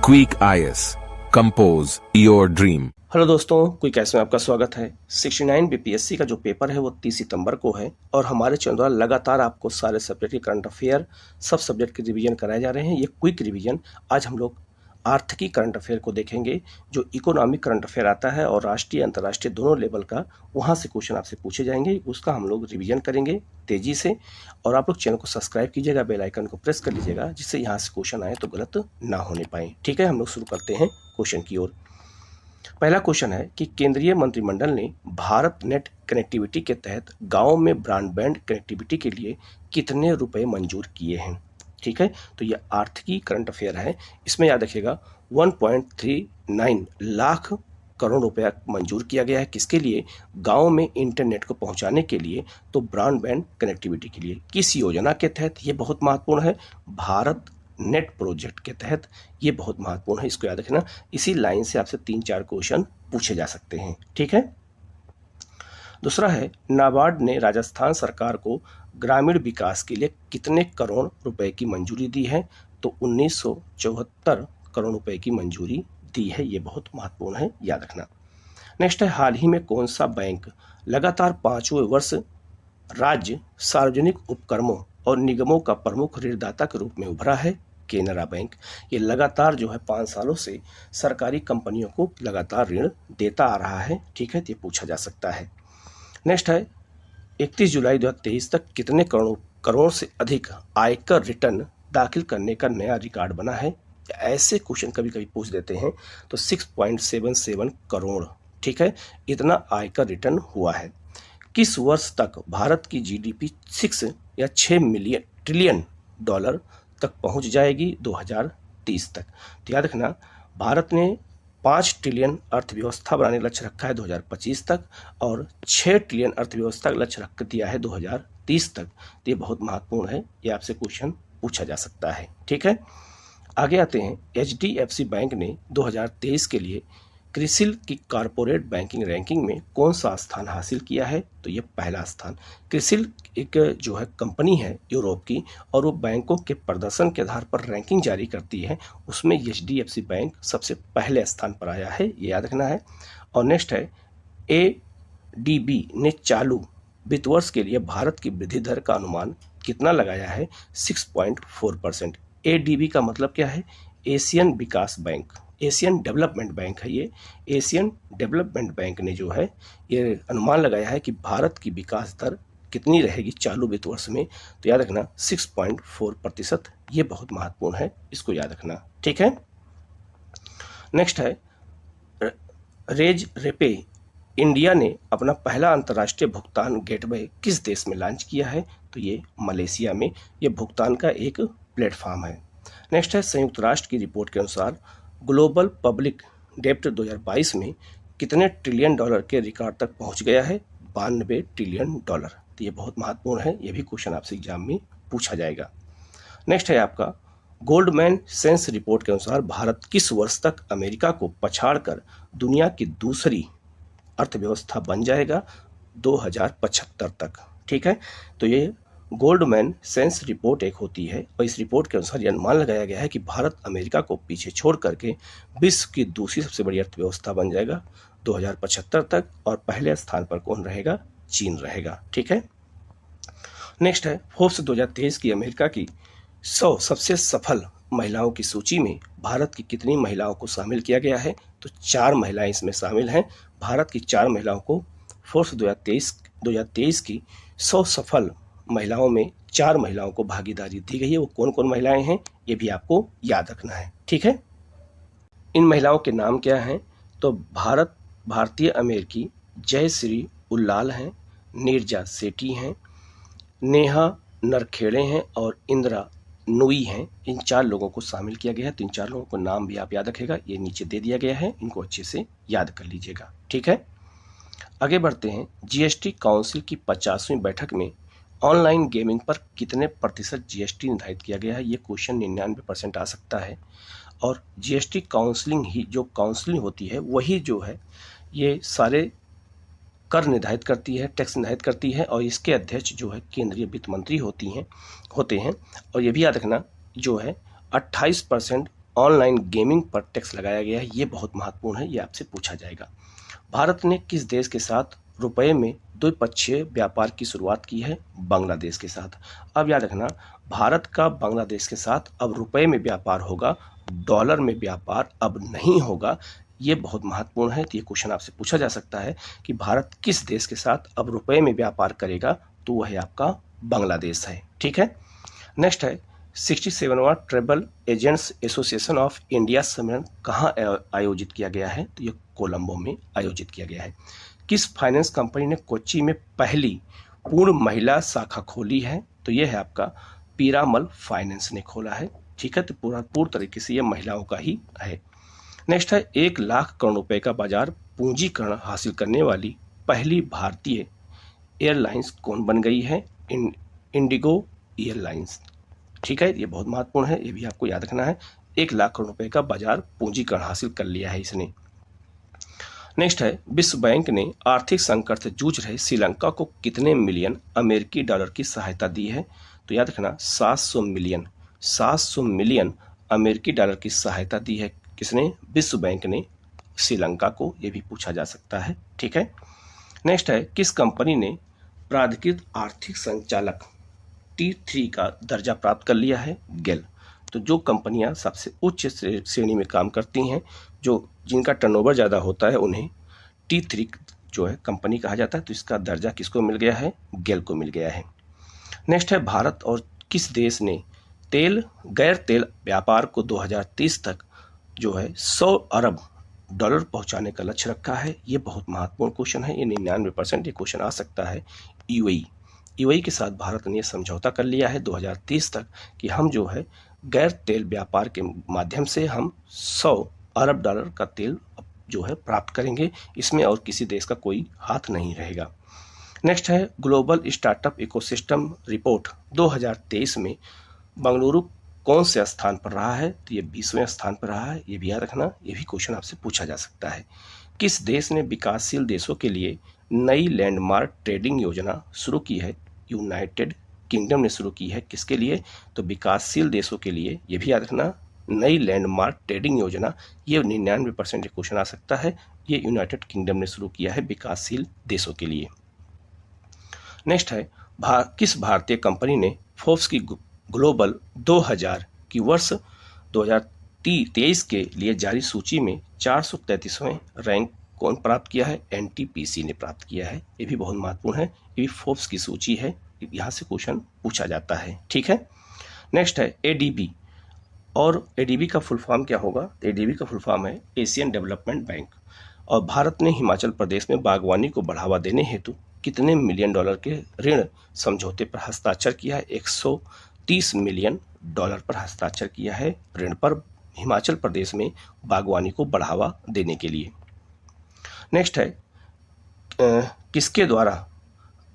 Quick IAS compose your dream. Hello दोस्तों, quick IAS में आपका स्वागत है। 69 बीपीएससी का जो पेपर है वो 30 सितंबर को है और हमारे चैनल द्वारा लगातार आपको सारे सब्जेक्ट के करंट अफेयर, सब सब्जेक्ट के रिवीजन कराए जा रहे हैं। ये क्विक रिवीजन, आज हम लोग आर्थिकी करंट अफेयर को देखेंगे। जो इकोनॉमिक करंट अफेयर आता है और राष्ट्रीय अंतर्राष्ट्रीय दोनों लेवल का, वहाँ से क्वेश्चन आपसे पूछे जाएंगे, उसका हम लोग रिवीजन करेंगे तेजी से। और आप लोग चैनल को सब्सक्राइब कीजिएगा, बेल आइकन को प्रेस कर लीजिएगा, जिससे यहाँ से क्वेश्चन आए तो गलत ना होने पाए। ठीक है, हम लोग शुरू करते हैं क्वेश्चन की ओर। पहला क्वेश्चन है कि केंद्रीय मंत्रिमंडल ने भारत नेट कनेक्टिविटी के तहत गांव में ब्रॉडबैंड कनेक्टिविटी के लिए कितने रुपए मंजूर किए हैं। ठीक है, तो ये आर्थिकी करंट अफेयर है। इसमें याद रखिएगा 1.39 लाख करोड़ रुपया मंजूर किया गया है। किसके लिए? गांव में इंटरनेट को पहुंचाने के लिए, तो ब्रॉडबैंड कनेक्टिविटी के लिए। किस योजना के तहत? ये बहुत महत्वपूर्ण है, भारत नेट प्रोजेक्ट के तहत। ये बहुत महत्वपूर्ण है, इसको याद रखना। इसी लाइन से आपसे 3-4 क्वेश्चन पूछे जा सकते हैं। ठीक है, दूसरा है नाबार्ड ने राजस्थान सरकार को ग्रामीण विकास के लिए कितने करोड़ रुपए की मंजूरी दी है? तो 1974 करोड़ रुपए की मंजूरी दी है। ये बहुत महत्वपूर्ण है, याद रखना। नेक्स्ट है, हाल ही में कौन सा बैंक लगातार 5वें वर्ष राज्य सार्वजनिक उपक्रमों और निगमों का प्रमुख ऋणदाता के रूप में उभरा है? केनरा बैंक। ये लगातार जो है 5 सालों से सरकारी कंपनियों को लगातार ऋण देता आ रहा है। ठीक है, तो ये पूछा जा सकता है। नेक्स्ट है, 31 जुलाई 2023 तक कितने करोड़ से अधिक आयकर रिटर्न दाखिल करने का नया रिकॉर्ड बना है? ऐसे क्वेश्चन कभी कभी पूछ देते हैं, तो 6.77 करोड़। ठीक है, इतना आयकर रिटर्न हुआ है। किस वर्ष तक भारत की जीडीपी 6 या 6 ट्रिलियन डॉलर तक पहुंच जाएगी? 2030 तक। तो याद रखना, भारत ने 5 ट्रिलियन अर्थव्यवस्था बनाने का लक्ष्य रखा है 2025 तक, और 6 ट्रिलियन अर्थव्यवस्था का लक्ष्य रख दिया है 2030 तक। तो ये बहुत महत्वपूर्ण है, ये आपसे क्वेश्चन पूछा जा सकता है। ठीक है, आगे आते हैं। एचडीएफसी बैंक ने 2023 के लिए क्रिसिल की कॉरपोरेट बैंकिंग रैंकिंग में कौन सा स्थान हासिल किया है? तो ये पहला स्थान। क्रिसिल एक जो है कंपनी है यूरोप की, और वो बैंकों के प्रदर्शन के आधार पर रैंकिंग जारी करती है। उसमें एचडीएफसी बैंक सबसे पहले स्थान पर आया है, ये याद रखना है। और नेक्स्ट है, एडीबी ने चालू वित्त वर्ष के लिए भारत की वृद्धि दर का अनुमान कितना लगाया है? 6.4%। एडीबी का मतलब क्या है? एशियन विकास बैंक, एशियन डेवलपमेंट बैंक है ये। एशियन डेवलपमेंट बैंक ने जो है ये अनुमान लगाया है कि भारत की विकास दर कितनी रहेगी चालू वित्त वर्ष में। तो याद रखना 6.4%। ये बहुत महत्वपूर्ण है, इसको याद रखना। ठीक है, नेक्स्ट है, रेज रेपे इंडिया ने अपना पहला अंतर्राष्ट्रीय भुगतान गेटवे किस देश में लॉन्च किया है? तो ये मलेशिया में। ये भुगतान का एक प्लेटफॉर्म है। नेक्स्ट है, संयुक्त राष्ट्र की रिपोर्ट के अनुसार ग्लोबल पब्लिक डेब्ट 2022 में कितने ट्रिलियन डॉलर के रिकॉर्ड तक पहुंच गया है? 92 ट्रिलियन डॉलर। तो ये बहुत महत्वपूर्ण है, ये भी क्वेश्चन आपसे एग्जाम में पूछा जाएगा। नेक्स्ट है आपका, गोल्डमैन सैच्स रिपोर्ट के अनुसार भारत किस वर्ष तक अमेरिका को पछाड़कर दुनिया की दूसरी अर्थव्यवस्था बन जाएगा? 2075 तक। ठीक है, तो ये गोल्डमैन सैच्स रिपोर्ट एक होती है, और इस रिपोर्ट के अनुसार यह अनुमान लगाया गया है कि भारत अमेरिका को पीछे छोड़ करके विश्व की दूसरी सबसे बड़ी अर्थव्यवस्था बन जाएगा 2075 तक। और पहले स्थान पर कौन रहेगा? चीन रहेगा। ठीक है, नेक्स्ट है, फोर्ब्स 2023 की अमेरिका की 100 सबसे सफल महिलाओं की सूची में भारत की कितनी महिलाओं को शामिल किया गया है? तो 4 महिलाएं इसमें शामिल हैं। भारत की 4 महिलाओं को फोर्ब्स 2023 की 100 सफल महिलाओं में 4 महिलाओं को भागीदारी दी गई है। वो कौन कौन महिलाएं हैं, ये भी आपको याद रखना है। ठीक है, इन महिलाओं के नाम क्या हैं? तो भारतीय अमेरिकी जयश्री उल्लाल हैं, नीरजा सेठी हैं, नेहा नरखेड़े हैं, और इंदिरा नुई हैं। इन 4 लोगों को शामिल किया गया है। तो इन 4 लोगों को नाम भी आप याद रखेगा, ये नीचे दे दिया गया है, इनको अच्छे से याद कर लीजिएगा। ठीक है, आगे बढ़ते हैं। जीएसटी काउंसिल की 50वीं बैठक में ऑनलाइन गेमिंग पर कितने प्रतिशत जीएसटी निर्धारित किया गया है? ये क्वेश्चन 99% आ सकता है। और जीएसटी काउंसलिंग ही जो काउंसलिंग होती है, वही जो है ये सारे कर निर्धारित करती है, टैक्स निर्धारित करती है, और इसके अध्यक्ष जो है केंद्रीय वित्त मंत्री होते हैं। और ये भी याद रखना, जो है 28% ऑनलाइन गेमिंग पर टैक्स लगाया गया है, ये बहुत महत्वपूर्ण है, ये आपसे पूछा जाएगा। भारत ने किस देश के साथ रुपए में द्विपक्षीय व्यापार की शुरुआत की है? बांग्लादेश के साथ। अब याद रखना, भारत का बांग्लादेश के साथ अब रुपए में व्यापार होगा, डॉलर में व्यापार अब नहीं होगा। ये बहुत महत्वपूर्ण है, तो ये क्वेश्चन आपसे पूछा जा सकता है कि भारत किस देश के साथ अब रुपए में व्यापार करेगा, तो वह है आपका बांग्लादेश है। ठीक है। नेक्स्ट है 67वां travel agents association of India सम्मेलन कहाँ आयोजित किया गया है? तो ये कोलंबो में आयोजित किया गया है। किस फाइनेंस कंपनी ने कोच्चि में पहली पूर्ण महिला शाखा खोली है? तो ये है आपका पीरामल फाइनेंस ने खोला है। ठीक है, तो पूर्ण तरीके से ये महिलाओं का ही है। नेक्स्ट है 1 लाख करोड़ रुपए का बाजार पूंजीकरण हासिल करने वाली पहली भारतीय एयरलाइंस कौन बन गई है? Indigo airlines. ठीक है, ये बहुत महत्वपूर्ण है, ये भी आपको याद रखना है। 1 लाख करोड़ रुपए का बाजार पूंजीकरण हासिल कर लिया है इसने। नेक्स्ट है विश्व बैंक ने आर्थिक संकट से जूझ रहे श्रीलंका को कितने मिलियन अमेरिकी डॉलर की सहायता दी है? तो याद रखना 700 मिलियन अमेरिकी डॉलर की सहायता दी है। किसने? विश्व बैंक ने श्रीलंका को, ये भी पूछा जा सकता है। ठीक है। नेक्स्ट है किस कंपनी ने प्राधिकृत आर्थिक संचालक T3 का दर्जा प्राप्त कर लिया है? गेल। तो जो कंपनियां सबसे उच्च श्रेणी में काम करती हैं, जिनका टर्नओवर ज़्यादा होता है, उन्हें T3 जो है कंपनी कहा जाता है। तो इसका दर्जा किसको मिल गया है? गेल को मिल गया है। नेक्स्ट है भारत और किस देश ने गैर तेल व्यापार को 2030 तक जो है 100 अरब डॉलर पहुंचाने का लक्ष्य रखा है? ये बहुत महत्वपूर्ण क्वेश्चन है, ये 99% ये क्वेश्चन आ सकता है। यूएई के साथ भारत ने समझौता कर लिया है 2030 तक कि हम जो है गैर तेल व्यापार के माध्यम से हम 100 अरब डॉलर का तेल जो है प्राप्त करेंगे। इसमें और किसी देश का कोई हाथ नहीं रहेगा। नेक्स्ट है ग्लोबल स्टार्टअप इकोसिस्टम रिपोर्ट 2023 में बेंगलुरु कौन से स्थान पर रहा है? तो ये 20वें स्थान पर रहा है, ये भी याद रखना, ये भी क्वेश्चन आपसे पूछा जा सकता है। किस देश ने विकासशील देशों के लिए नई लैंडमार्क ट्रेडिंग योजना शुरू की है? यूनाइटेड किंगडम ने शुरू की है। किसके लिए? तो विकासशील देशों के लिए। ये भी याद रखना, नई लैंडमार्क ट्रेडिंग योजना, ये 99% क्वेश्चन आ सकता है। ये यूनाइटेड किंगडम ने शुरू किया है विकासशील देशों के लिए। नेक्स्ट है किस भारतीय कंपनी ने फोर्ब्स की ग्लोबल 2000 की वर्ष 2023 के लिए जारी सूची में 433वें रैंक कौन प्राप्त किया है? एनटीपीसी ने प्राप्त किया है। ये भी बहुत महत्वपूर्ण है, ये भी फोर्ब्स की सूची है, यहाँ से क्वेश्चन पूछा जाता है। ठीक है। नेक्स्ट है एडीबी, और एडीबी का फुल फॉर्म क्या होगा? एडीबी का फुल फॉर्म है एशियन डेवलपमेंट बैंक। और भारत ने हिमाचल प्रदेश में बागवानी को बढ़ावा देने हेतु कितने मिलियन डॉलर के ऋण समझौते पर हस्ताक्षर किया है? 130 मिलियन डॉलर पर हस्ताक्षर किया है ऋण पर हिमाचल प्रदेश में बागवानी को बढ़ावा देने के लिए। नेक्स्ट है किसके द्वारा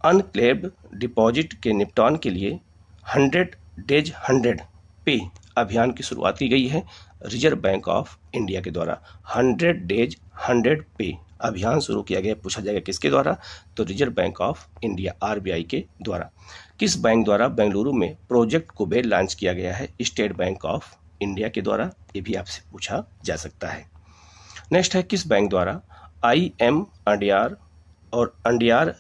अनक्लेम्ड डिपॉजिट के निपटान के लिए 100 डेज 100 पे अभियान की शुरुआत की गई है? रिजर्व बैंक ऑफ इंडिया के द्वारा 100 डेज 100 पे अभियान शुरू किया गया। पूछा जाएगा किसके द्वारा? तो reserve bank of India RBI के द्वारा। किस बैंक द्वारा बेंगलुरु में प्रोजेक्ट कुबेर लॉन्च किया गया है? स्टेट बैंक ऑफ इंडिया के द्वारा। ये भी आपसे पूछा जा सकता है। नेक्स्ट है किस बैंक द्वारा IMADR और अंडियार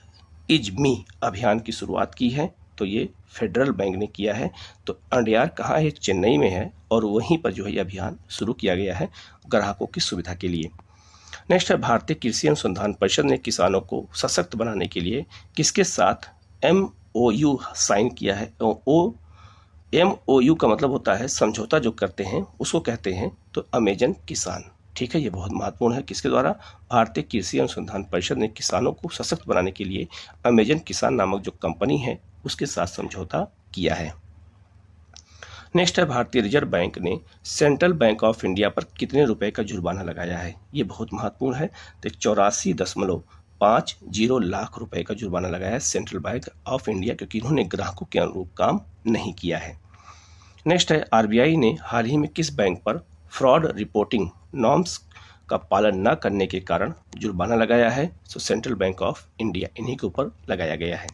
इज मी अभियान की शुरुआत की है? तो ये फेडरल बैंक ने किया है। तो अंडियार कहाँ है? चेन्नई में है, और वहीं पर जो है ये अभियान शुरू किया गया है ग्राहकों की सुविधा के लिए। नेक्स्ट है भारतीय कृषि अनुसंधान परिषद ने किसानों को सशक्त बनाने के लिए किसके साथ MOU साइन किया है? MOU का मतलब होता है समझौता जो करते हैं उसको कहते हैं तो अमेजन किसान। ठीक है, ये बहुत महत्वपूर्ण है। किसके द्वारा? भारतीय कृषि अनुसंधान परिषद ने किसानों को सशक्त बनाने के लिए अमेजन किसान नामक जो कंपनी है उसके साथ समझौता किया है। नेक्स्ट है भारतीय रिजर्व बैंक ने सेंट्रल बैंक ऑफ इंडिया पर कितने रुपए का जुर्माना लगाया है? ये बहुत महत्वपूर्ण है। तो 84.50 लाख रुपए का जुर्माना लगाया है सेंट्रल बैंक ऑफ इंडिया, क्योंकि इन्होंने ग्राहकों के अनुरूप काम नहीं किया है। नेक्स्ट है आरबीआई ने हाल ही में किस बैंक पर फ्रॉड रिपोर्टिंग नॉर्म्स का पालन न करने के कारण जुर्माना लगाया है? तो सेंट्रल बैंक ऑफ इंडिया, इन्हीं के ऊपर लगाया गया है।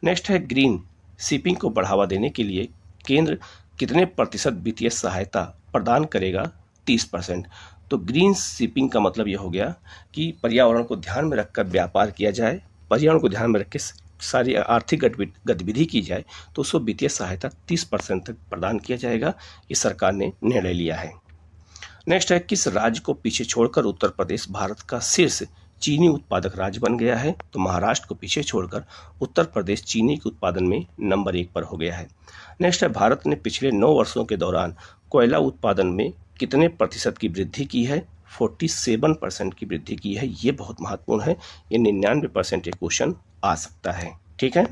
नेक्स्ट है ग्रीन शिपिंग को बढ़ावा देने के लिए केंद्र कितने प्रतिशत वित्तीय सहायता प्रदान करेगा 30%। तो ग्रीन शिपिंग का मतलब ये हो गया कि पर्यावरण को ध्यान में रखकर व्यापार किया जाए, पर्यावरण को ध्यान में रख के सारी आर्थिक गतिविधि की जाए, तो उसको वित्तीय सहायता 30% तक प्रदान किया जाएगा। ये सरकार ने निर्णय लिया है। नेक्स्ट है, किस राज्य को पीछे छोड़कर उत्तर प्रदेश भारत का शीर्ष चीनी उत्पादक राज्य बन गया है? तो महाराष्ट्र को पीछे छोड़कर उत्तर प्रदेश चीनी के उत्पादन में नंबर 1 पर हो गया है। नेक्स्ट है, भारत ने पिछले 9 वर्षों के दौरान कोयला उत्पादन में कितने प्रतिशत की वृद्धि की है? 47% की वृद्धि की है। ये बहुत महत्वपूर्ण है, ये 99% क्वेश्चन आ सकता है। ठीक है।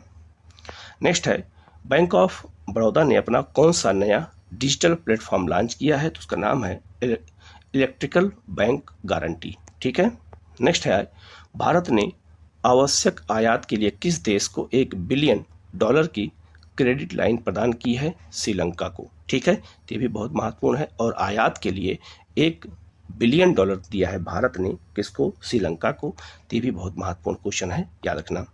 नेक्स्ट है, बैंक ऑफ बड़ौदा ने अपना कौन सा नया डिजिटल प्लेटफॉर्म लॉन्च किया है? तो उसका नाम है इलेक्ट्रिकल बैंक गारंटी। ठीक है। नेक्स्ट है, भारत ने आवश्यक आयात के लिए किस देश को $1 बिलियन की क्रेडिट लाइन प्रदान की है? श्रीलंका को। ठीक है, ये भी बहुत महत्वपूर्ण है। और आयात के लिए $1 बिलियन दिया है भारत ने, किसको? श्रीलंका को। ये भी बहुत महत्वपूर्ण क्वेश्चन है, याद रखना।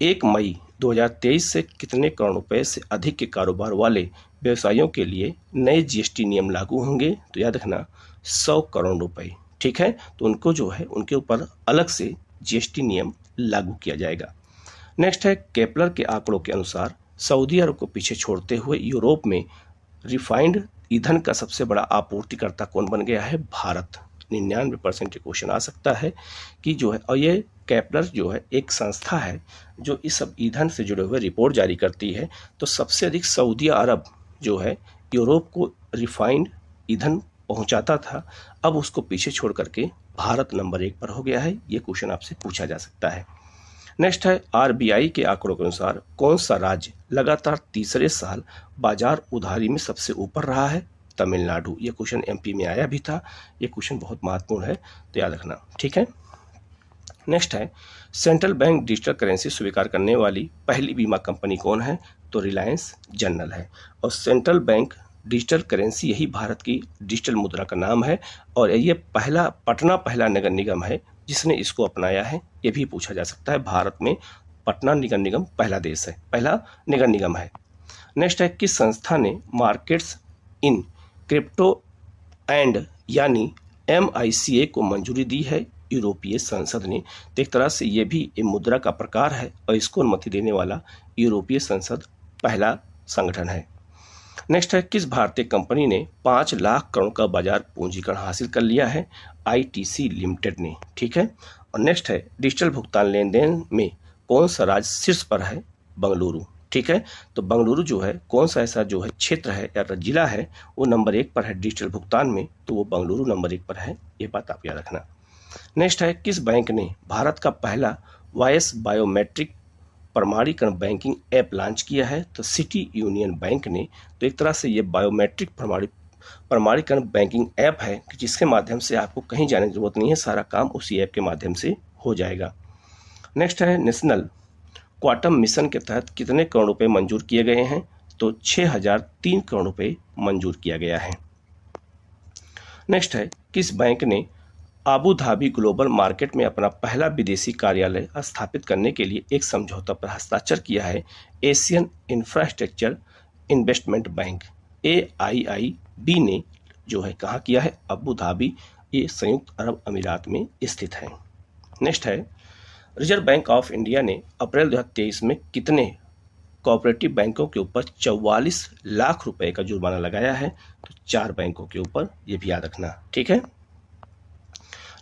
1 मई 2023 से कितने करोड़ रुपए से अधिक के कारोबार वाले व्यवसायियों के लिए नए जीएसटी नियम लागू होंगे? तो याद रखना 100 करोड़ रुपए। ठीक है, तो उनको जो है उनके ऊपर अलग से जीएसटी नियम लागू किया जाएगा। नेक्स्ट है, केपलर के आंकड़ों के अनुसार सऊदी अरब को पीछे छोड़ते हुए यूरोप में रिफाइंड ईंधन का सबसे बड़ा आपूर्तिकर्ता कौन बन गया है? भारत। 99% क्वेश्चन आ सकता है कि जो है, और ये केपलर जो है एक संस्था है जो इस सब ईंधन से जुड़े हुए रिपोर्ट जारी करती है। तो सबसे अधिक सऊदी अरब जो है यूरोप को रिफाइंड ईंधन पहुंचाता था, अब उसको पीछे छोड़ करके भारत नंबर 1 पर हो गया है। ये क्वेश्चन आपसे पूछा जा सकता है। नेक्स्ट है, आरबीआई के आंकड़ों के अनुसार कौन सा राज्य लगातार तीसरे साल बाजार उधारी में सबसे ऊपर रहा है? तमिलनाडु। ये क्वेश्चन एमपी में आया भी था। ये क्वेश्चन बहुत महत्वपूर्ण है, तो याद रखना। ठीक है। नेक्स्ट है, सेंट्रल बैंक डिजिटल करेंसी स्वीकार करने वाली पहली बीमा कंपनी कौन है? तो रिलायंस जनरल है। और सेंट्रल बैंक डिजिटल करेंसी यही भारत की डिजिटल मुद्रा का नाम है। और ये पटना नगर निगम है जिसने इसको अपनाया है। ये भी पूछा जा सकता है, भारत में पटना नगर निगम पहला नगर निगम है। नेक्स्ट है, किस संस्था ने मार्केट्स इन क्रिप्टो एंड यानी MICA को मंजूरी दी है? यूरोपीय संसद ने। तो एक तरह से ये भी एक मुद्रा का प्रकार है और इसको अनुमति देने वाला यूरोपीय संसद पहला संगठन है। नेक्स्ट है, किस भारतीय कंपनी ने 5 लाख करोड़ का बाजार पूंजीकरण हासिल कर लिया है? ITC लिमिटेड ने। ठीक है। और नेक्स्ट है, डिजिटल भुगतान लेन देन में कौन सा राज्य शीर्ष पर है? बेंगलुरु। ठीक है, तो बेंगलुरु जो है कौन सा ऐसा जो है क्षेत्र है या जिला है वो नंबर 1 पर है डिजिटल भुगतान में, तो वो बेंगलुरु नंबर 1 पर है। ये बात आप याद रखना। नेक्स्ट है, किस बैंक ने भारत का पहला वॉइस बायोमेट्रिक प्रमाणीकरण बैंकिंग ऐप लॉन्च किया है? तो सिटी यूनियन बैंक ने। तो एक तरह से ये बायोमेट्रिक प्रमाणीकरण बैंकिंग ऐप है कि जिसके माध्यम से आपको कहीं जाने की जरूरत नहीं है, सारा काम उसी ऐप के माध्यम से हो जाएगा। नेक्स्ट है, नेशनल क्वांटम मिशन के तहत कितने करोड़ रुपए मंजूर किए गए हैं? तो 6003 करोड़ रुपए मंजूर किया गया है। नेक्स्ट है, किस बैंक ने आबू धाबी ग्लोबल मार्केट में अपना पहला विदेशी कार्यालय स्थापित करने के लिए एक समझौता पर हस्ताक्षर किया है? Asian infrastructure investment bank AIIB ने जो है कहाँ किया है? अबू धाबी, ये संयुक्त अरब अमीरात में स्थित है। नेक्स्ट है, रिजर्व बैंक ऑफ इंडिया ने अप्रैल 2023 में कितने कोऑपरेटिव बैंकों के ऊपर 44 लाख रुपए का जुर्माना लगाया है? तो 4 बैंकों के ऊपर, ये भी याद रखना। ठीक है।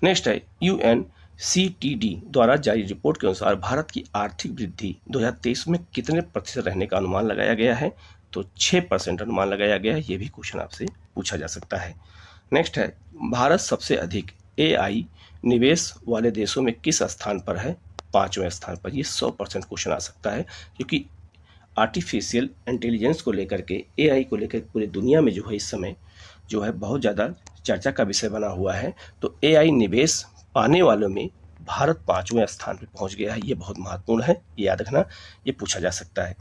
नेक्स्ट है, UNCTD द्वारा जारी रिपोर्ट के अनुसार भारत की आर्थिक वृद्धि 2023 में कितने प्रतिशत रहने का अनुमान लगाया गया है? तो 6% अनुमान लगाया गया है। ये भी क्वेश्चन आपसे पूछा जा सकता है। नेक्स्ट है, भारत सबसे अधिक AI निवेश वाले देशों में किस स्थान पर है? 5वें स्थान पर। ये 100% क्वेश्चन आ सकता है क्योंकि आर्टिफिशियल इंटेलिजेंस को लेकर के, AI को लेकर पूरी दुनिया में जो है इस समय जो है बहुत ज़्यादा चर्चा का विषय बना हुआ है। तो AI निवेश पाने वालों में भारत 5वें स्थान पर पहुंच गया है। ये बहुत महत्वपूर्ण है, ये याद रखना, ये पूछा जा सकता है।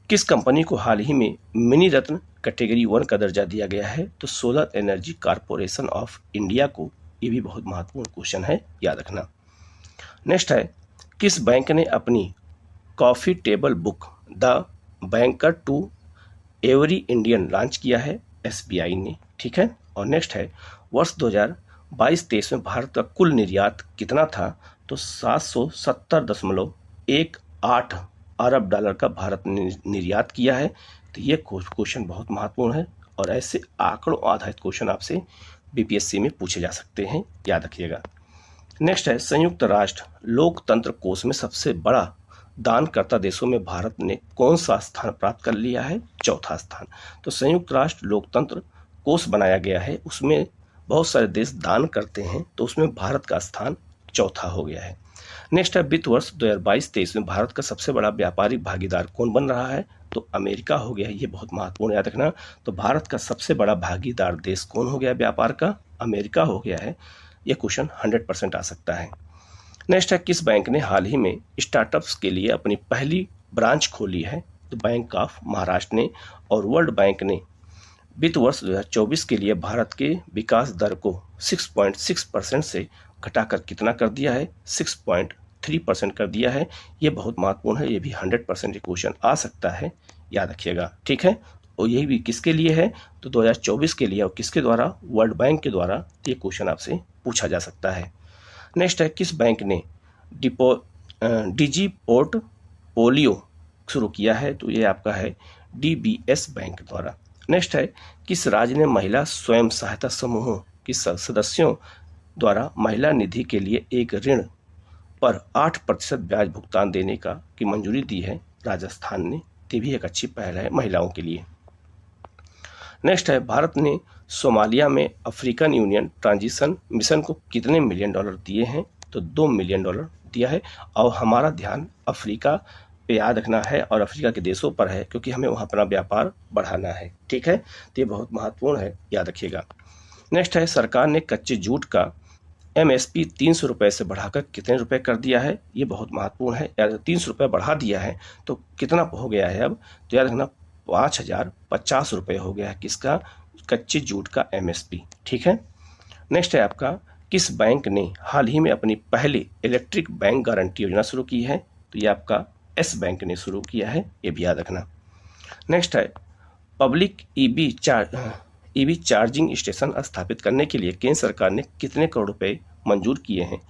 किस कंपनी को हाल ही में मिनी रत्न कैटेगरी 1 का दर्जा दिया गया है? तो solar energy corporation of India को। ये भी बहुत महत्वपूर्ण क्वेश्चन है, याद रखना। नेक्स्ट है, किस बैंक ने अपनी coffee table book the banker to every Indian launch किया है? SBI ने। ठीक है। और नेक्स्ट है वर्ष 2022-23 में भारत का कुल निर्यात कितना था, तो 770.18 अरब डॉलर का भारत ने निर्यात किया है। तो ये क्वेश्चन बहुत महत्वपूर्ण है और ऐसे आंकड़ों आधारित क्वेश्चन आपसे बीपीएससी में पूछे जा सकते हैं, याद रखिएगा। नेक्स्ट है संयुक्त राष्ट्र लोकतंत्र कोष में सबसे बड़ा दानकर्ता देशों में भारत ने कौन सा स्थान प्राप्त कर लिया है, चौथा स्थान। तो संयुक्त राष्ट्र लोकतंत्र कोष बनाया गया है, उसमें बहुत सारे देश दान करते हैं, तो उसमें भारत का स्थान चौथा हो गया है। नेक्स्ट है वित्त वर्ष 2022-23 में भारत का सबसे बड़ा व्यापारिक भागीदार कौन बन रहा है, तो अमेरिका हो गया है। ये बहुत महत्वपूर्ण याद रखना। तो भारत का सबसे बड़ा भागीदार देश कौन हो गया व्यापार का, अमेरिका हो गया है। यह क्वेश्चन 100% आ सकता है। नेक्स्ट है किस बैंक ने हाल ही में स्टार्टअप्स के लिए अपनी पहली ब्रांच खोली है, तो बैंक ऑफ महाराष्ट्र ने। और वर्ल्ड बैंक ने वित्त वर्ष 2024 के लिए भारत के विकास दर को 6.6% से घटाकर कितना कर दिया है, 6.3% कर दिया है। ये बहुत महत्वपूर्ण है, ये भी 100% क्वेश्चन आ सकता है, याद रखिएगा, ठीक है। और यही भी किसके लिए है, तो 2024 के लिए, और किसके द्वारा, वर्ल्ड बैंक के द्वारा। ये क्वेश्चन आपसे पूछा जा सकता है। नेक्स्ट है किस बैंक ने डिजी पोर्टफोलियो शुरू किया है, तो ये आपका है डीबीएस बैंक द्वारा। नेक्स्ट है किस राज्य ने महिला स्वयं सहायता समूहों के सदस्यों द्वारा महिला निधि के लिए एक ऋण पर 8% ब्याज भुगतान देने की मंजूरी दी है, राजस्थान ने। ये भी एक अच्छी पहल है महिलाओं के लिए। नेक्स्ट है भारत ने सोमालिया में अफ्रीकन यूनियन ट्रांजिशन मिशन को कितने मिलियन डॉलर दिए हैं, तो $2 मिलियन दिया है। और हमारा ध्यान अफ्रीका पे याद रखना है और अफ्रीका के देशों पर है, क्योंकि हमें वहाँ अपना व्यापार बढ़ाना है, ठीक है। तो ये बहुत महत्वपूर्ण है, याद रखिएगा। नेक्स्ट है सरकार ने कच्चे जूट का MSP 300 रुपये से बढ़ाकर कितने रुपए कर दिया है, ये बहुत महत्वपूर्ण है। याद 300 रुपये बढ़ा दिया है तो कितना हो गया है अब, तो याद रखना 5050 रुपये हो गया है किसका, कच्चे जूट का MSP, ठीक है। नेक्स्ट है आपका किस बैंक ने हाल ही में अपनी पहली इलेक्ट्रिक बैंक गारंटी योजना शुरू की है, तो ये आपका S बैंक ने शुरू किया है, ये भी याद रखना। नेक्स्ट है पब्लिक ईवी चार्जिंग स्टेशन स्थापित करने के लिए केंद्र सरकार ने कितने करोड़ रुपए मंजूर किए हैं,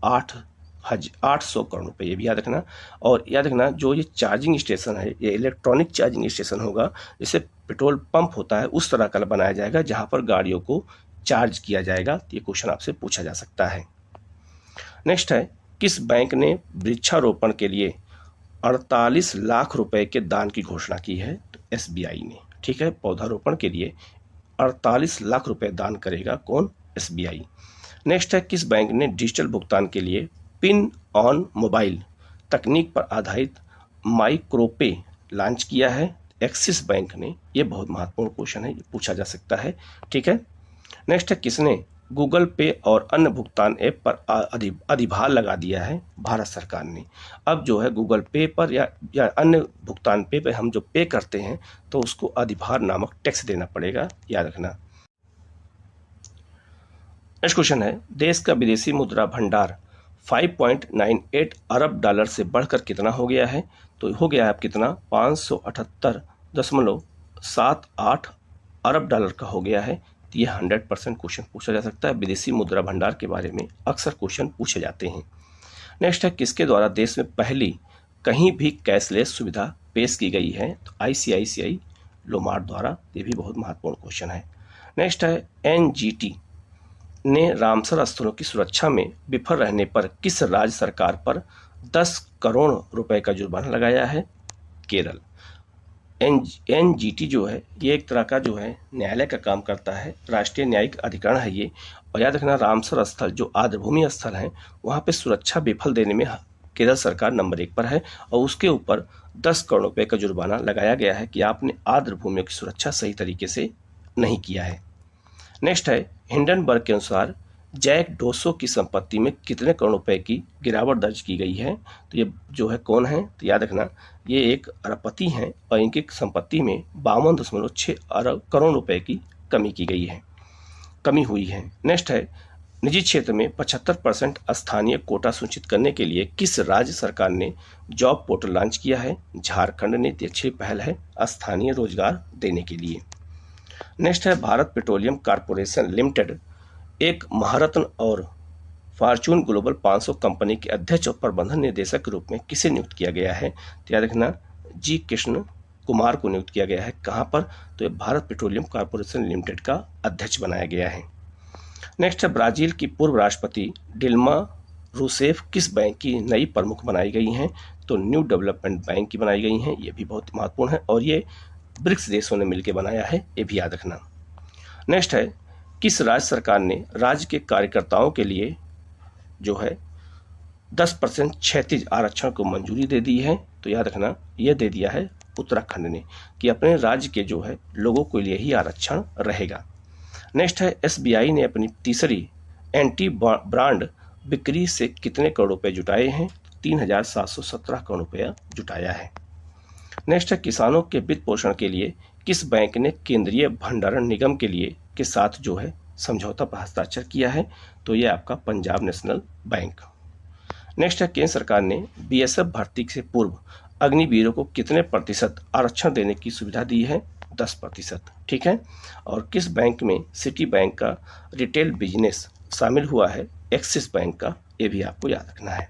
800 करोड़ रुपए, ये भी याद रखना। और याद रखना जो ये चार्जिंग स्टेशन है, ये इलेक्ट्रॉनिक चार्जिंग स्टेशन होगा, जैसे पेट्रोल पंप होता है उस तरह का बनाया जाएगा, जहां पर गाड़ियों को चार्ज किया जाएगा। ये क्वेश्चन आपसे पूछा जा सकता है। नेक्स्ट है किस बैंक ने वृक्षारोपण के लिए 48 लाख रुपए के दान की घोषणा की है, तो SBI ने, ठीक है। पौधारोपण के लिए 48 लाख रुपए दान करेगा कौन, SBI। नेक्स्ट है किस बैंक ने डिजिटल भुगतान के लिए पिन ऑन मोबाइल तकनीक पर आधारित माइक्रोपे लॉन्च किया है, एक्सिस बैंक ने। ये बहुत महत्वपूर्ण क्वेश्चन है, ये पूछा जा सकता है, ठीक है। नेक्स्ट है किसने गूगल पे और अन्य भुगतान ऐप पर अधिभार लगा दिया है, भारत सरकार ने। अब जो है गूगल पे पर या अन्य भुगतान पे पर हम जो पे करते हैं तो उसको अधिभार नामक टैक्स देना पड़ेगा, याद रखना। नेक्स्ट क्वेश्चन है देश का विदेशी मुद्रा भंडार 5.98 अरब डॉलर से बढ़कर कितना हो गया है, तो हो गया है अब कितना, 578.78 अरब डॉलर का हो गया है। ये 100% क्वेश्चन पूछा जा सकता है, विदेशी मुद्रा भंडार के बारे में अक्सर क्वेश्चन पूछे जाते हैं। नेक्स्ट है किसके द्वारा देश में पहली कहीं भी कैशलेस सुविधा पेश की गई है, तो ICICI लोमार्ट द्वारा। ये भी बहुत महत्वपूर्ण क्वेश्चन है। नेक्स्ट है NGT ने रामसर स्थलों की सुरक्षा में विफल रहने पर किस राज्य सरकार पर 10 करोड़ रुपए का जुर्माना लगाया है, केरल। NGT जो है ये एक तरह का जो है न्यायालय का काम करता है, राष्ट्रीय न्यायिक अधिकरण है ये। और याद रखना रामसर स्थल जो आर्द्रभूमि स्थल हैं वहाँ पे सुरक्षा विफल देने में केरल सरकार नंबर 1 पर है, और उसके ऊपर 10 करोड़ रुपए का जुर्माना लगाया गया है कि आपने आर्द्रभूमियों की सुरक्षा सही तरीके से नहीं किया है। नेक्स्ट है हिंडनबर्ग के अनुसार जैक डोसो की संपत्ति में कितने करोड़ रुपए की गिरावट दर्ज की गई है, तो ये जो है कौन है, तो याद रखना ये एक अरबपति हैं और इनकी संपत्ति में 52.6 करोड़ रुपए की कमी हुई है। नेक्स्ट है निजी क्षेत्र में 75% स्थानीय कोटा सुनिश्चित करने के लिए किस राज्य सरकार ने जॉब पोर्टल लॉन्च किया है, झारखंड ने। अच्छी पहल है स्थानीय रोजगार देने के लिए। नेक्स्ट है भारत पेट्रोलियम कॉर्पोरेशन लिमिटेड एक महारत्न और फॉर्च्यून ग्लोबल 500 कंपनी के अध्यक्ष और प्रबंधन निदेशक के रूप में किसे नियुक्त किया गया है? तो याद रखना जी कृष्ण कुमार को नियुक्त किया गया है। कहाँ पर? तो ये भारत पेट्रोलियम कॉर्पोरेशन लिमिटेड का अध्यक्ष बनाया गया है। नेक्स्ट है ब्राजील की पूर्व राष्ट्रपति डिल्मा रूसेफ किस बैंक की नई प्रमुख बनाई गई हैं? तो न्यू डेवलपमेंट बैंक की बनाई गई हैं। ये भी बहुत महत्वपूर्ण है और ये ब्रिक्स देशों ने मिलकर बनाया है, ये भी याद रखना। नेक्स्ट है किस राज्य सरकार ने राज्य के कार्यकर्ताओं के लिए जो है 10% क्षैतिज आरक्षण को मंजूरी दे दी है? तो याद रखना यह दे दिया है उत्तराखंड ने कि अपने राज्य के जो है लोगों के लिए ही आरक्षण रहेगा। नेक्स्ट है एसबीआई ने अपनी तीसरी एंटी ब्रांड बिक्री से कितने करोड़ रुपए जुटाए हैं? 3,717 करोड़ रुपया जुटाया है। नेक्स्ट है किसानों के वित्त पोषण के लिए किस बैंक ने केंद्रीय भंडारण निगम के लिए के साथ जो है समझौता पर हस्ताक्षर किया है? तो ये आपका पंजाब नेशनल बैंक। नेक्स्ट है केंद्र सरकार ने बीएसएफ भर्ती से पूर्व अग्निवीरों को कितने प्रतिशत आरक्षण देने की सुविधा दी है? 10%। ठीक है। और किस बैंक में सिटी बैंक का रिटेल बिजनेस शामिल हुआ है? एक्सिस बैंक का। ये भी आपको याद रखना है।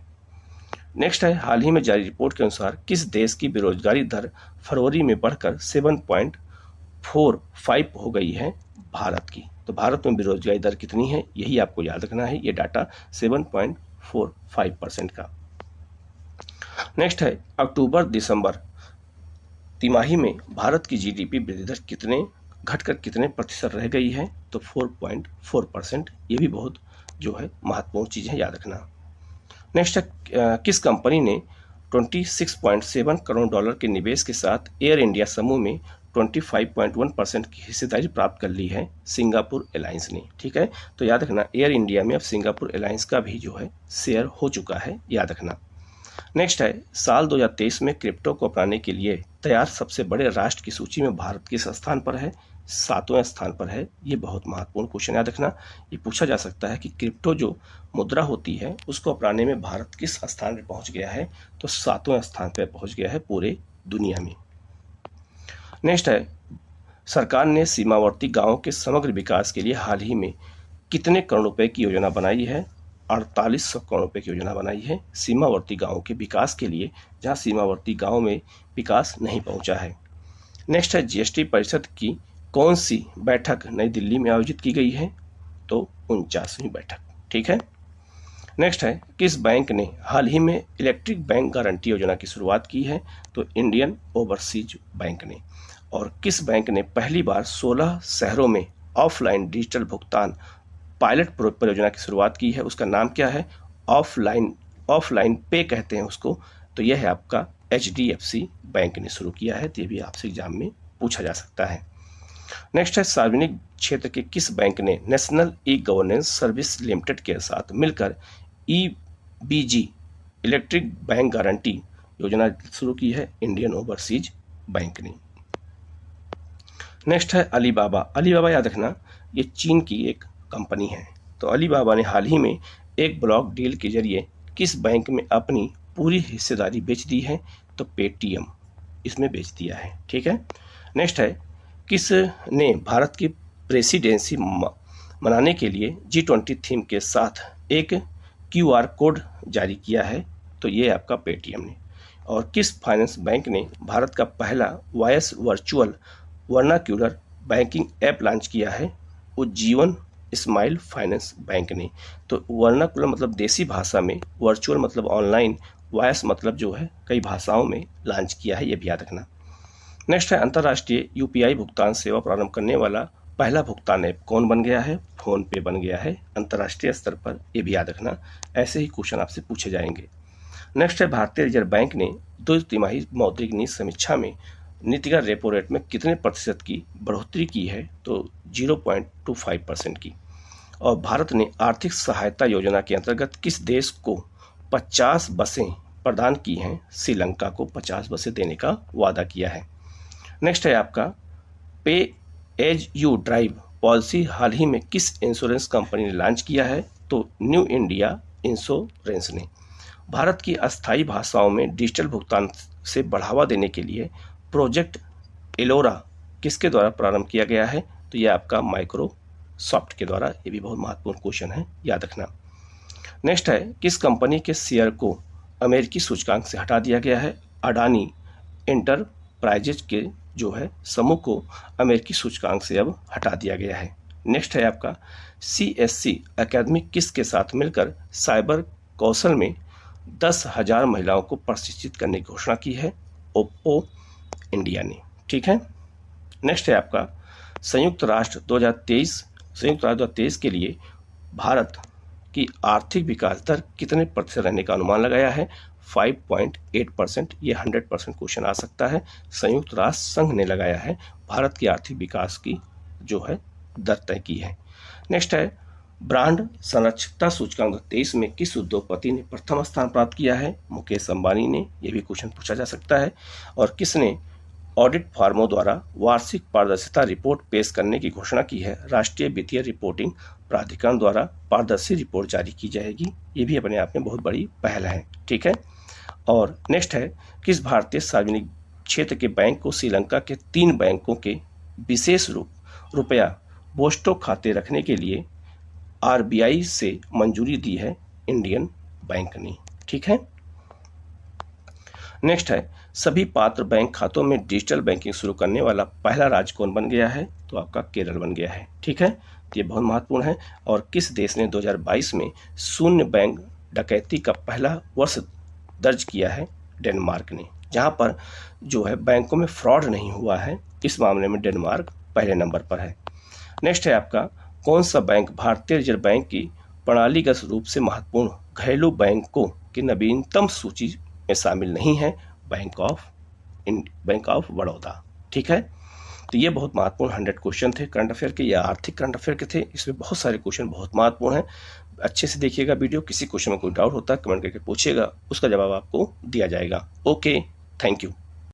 नेक्स्ट है हाल ही में जारी रिपोर्ट के अनुसार किस देश की बेरोजगारी दर फरवरी में बढ़कर 7.45 हो गई है? भारत की। तो भारत में बेरोजगारी दर कितनी है यही आपको याद रखना है, ये डाटा 7.45% का। नेक्स्ट है अक्टूबर दिसंबर तिमाही में भारत की जीडीपी वृद्धि दर घटकर कितने प्रतिशत रह गई है? तो 4.4%। ये भी बहुत जो है महत्वपूर्ण चीज है, याद रखना। नेक्स्ट है किस कंपनी ने 26.7 करोड़ डॉलर के निवेश के साथ एयर इंडिया समूह में 25.1% की हिस्सेदारी प्राप्त कर ली है? सिंगापुर एलायंस ने। ठीक है। तो याद रखना एयर इंडिया में अब सिंगापुर एलायंस का भी जो है शेयर हो चुका है, याद रखना। नेक्स्ट है साल 2023 में क्रिप्टो को अपनाने के लिए तैयार सबसे बड़े राष्ट्र की सूची में भारत किस स्थान पर है? 7वें स्थान पर है। ये बहुत महत्वपूर्ण क्वेश्चन, याद रखना। ये पूछा जा सकता है कि क्रिप्टो जो मुद्रा होती है उसको अपनाने में भारत किस स्थान पर पहुंच गया है? तो 7वें स्थान पर पहुंच गया है पूरे दुनिया में। नेक्स्ट है सरकार ने सीमावर्ती गांवों के समग्र विकास के लिए हाल ही में कितने करोड़ रुपए की योजना बनाई है? 4800 करोड़ रुपए की योजना बनाई है सीमावर्ती गांवों के विकास के लिए, जहां सीमावर्ती गांव में विकास नहीं पहुंचा है। नेक्स्ट है जीएसटी परिषद की कौन सी बैठक नई दिल्ली में आयोजित की गई है? तो 49वीं बैठक। ठीक है। नेक्स्ट है किस बैंक ने हाल ही में इलेक्ट्रिक बैंक गारंटी योजना की शुरुआत की है? तो इंडियन ओवरसीज बैंक ने। और किस बैंक ने पहली बार 16 शहरों में ऑफलाइन डिजिटल भुगतान पायलट परियोजना की शुरुआत की है? उसका नाम क्या है? ऑफलाइन पे कहते हैं उसको। तो यह है आपका HDFC बैंक ने शुरू किया है। तो ये भी आपसे एग्जाम में पूछा जा सकता है। नेक्स्ट है सार्वजनिक क्षेत्र के किस बैंक ने national e governance service limited के साथ मिलकर EBG इलेक्ट्रिक बैंक गारंटी योजना शुरू की है? इंडियन ओवरसीज बैंक ने। नेक्स्ट है अलीबाबा याद रखना ये चीन की एक कंपनी है। तो अलीबाबा ने हाल ही में एक ब्लॉक डील के जरिए किस बैंक में अपनी पूरी हिस्सेदारी बेच दी है? तो पेटीएम इसमें बेच दिया है। ठीक है। नेक्स्ट है किस ने भारत की प्रेसिडेंसी मनाने के लिए G20 थीम के साथ एक QR कोड जारी किया है? तो ये आपका पेटीएम ने। और किस फाइनेंस बैंक ने भारत का पहला voice virtual vernacular banking app launch किया है? उज्जीवन स्माइल फाइनेंस बैंक ने। तो वर्नाक्यूलर मतलब देसी भाषा में, वर्चुअल मतलब ऑनलाइन, वॉइस मतलब जो है कई भाषाओं में लॉन्च किया है, ये भी याद रखना। नेक्स्ट है अंतर्राष्ट्रीय UPI भुगतान सेवा प्रारंभ करने वाला पहला भुगतान ऐप कौन बन गया है? फोन पे बन गया है अंतर्राष्ट्रीय स्तर पर, ये भी याद रखना। ऐसे ही क्वेश्चन आपसे पूछे जाएंगे। नेक्स्ट है भारतीय रिजर्व बैंक ने 2 तिमाही मौद्रिक नीति समीक्षा में नीतिगत रेपो रेट में कितने प्रतिशत की बढ़ोतरी की है? तो 0.25% की। और भारत ने आर्थिक सहायता योजना के अंतर्गत किस देश को 50 बसें प्रदान की हैं? श्रीलंका को 50 बसें देने का वादा किया है। नेक्स्ट है आपका पे एज यू ड्राइव पॉलिसी हाल ही में किस इंश्योरेंस कंपनी ने लॉन्च किया है? तो न्यू इंडिया इंश्योरेंस ने। भारत की अस्थायी भाषाओं में डिजिटल भुगतान से बढ़ावा देने के लिए प्रोजेक्ट एलोरा किसके द्वारा प्रारंभ किया गया है? तो ये आपका माइक्रोसॉफ्ट के द्वारा, ये भी बहुत महत्वपूर्ण क्वेश्चन है, याद रखना। नेक्स्ट है, किस कंपनी के शेयर को अमेरिकी सूचकांक से हटा दिया गया है? अडानी एंटरप्राइजेज के जो है समूह को अमेरिकी सूचकांक से अब हटा दिया गया है। नेक्स्ट है आपका, CSC अकादमी किसके साथ मिलकर साइबर कौशल में 10,000 महिलाओं को प्रशिक्षित करने की घोषणा की है? ओप्पो इंडिया ने। ठीक है। नेक्स्ट है आपका, संयुक्त राष्ट्र 2023 के लिए भारत की आर्थिक विकास दर कितने प्रतिशत रहने का अनुमान लगाया है? 5.8%। ये 100% क्वेश्चन आ सकता है। संयुक्त राष्ट्र संघ ने लगाया है, भारत की आर्थिक विकास की जो है दर तय की है। नेक्स्ट है, ब्रांड संरक्षितता सूचकांक 2023 में किस उद्योगपति ने प्रथम स्थान प्राप्त किया है? मुकेश अंबानी ने। यह भी क्वेश्चन पूछा जा सकता है। और किसने ऑडिट फर्मों द्वारा वार्षिक पारदर्शिता रिपोर्ट पेश करने की घोषणा की है? राष्ट्रीय वित्तीय रिपोर्टिंग प्राधिकरण द्वारा पारदर्शी रिपोर्ट जारी की जाएगी। ये भी अपने आप में बहुत बड़ी पहल है। ठीक है। और नेक्स्ट है, किस भारतीय सार्वजनिक क्षेत्र के बैंक को श्रीलंका के 3 बैंकों के विशेष रुपया बोस्टो खाते रखने के लिए RBI से मंजूरी दी है? इंडियन बैंक ने। ठीक है। नेक्स्ट है, सभी पात्र बैंक खातों में डिजिटल बैंकिंग शुरू करने वाला पहला राज्य कौन बन गया है? तो आपका केरल बन गया है। ठीक है। तो ये बहुत महत्वपूर्ण है। और किस देश ने 2022 में शून्य बैंक डकैती का पहला वर्ष दर्ज किया है? डेनमार्क ने। जहां पर जो है बैंकों में फ्रॉड नहीं हुआ है, इस मामले में डेनमार्क पहले नंबर पर है। नेक्स्ट है आपका, कौन सा बैंक भारतीय रिजर्व बैंक की प्रणालीगत रूप से महत्वपूर्ण घरेलू बैंकों की नवीनतम सूची में शामिल नहीं है? Bank of Baroda. ठीक है। तो ये बहुत महत्वपूर्ण 100 क्वेश्चन थे करंट अफेयर के, या आर्थिक करंट अफेयर के थे। इसमें बहुत सारे क्वेश्चन बहुत महत्वपूर्ण हैं। अच्छे से देखिएगा वीडियो। किसी क्वेश्चन में कोई डाउट होता है कमेंट करके पूछिएगा, उसका जवाब आपको दिया जाएगा। Okay, thank you.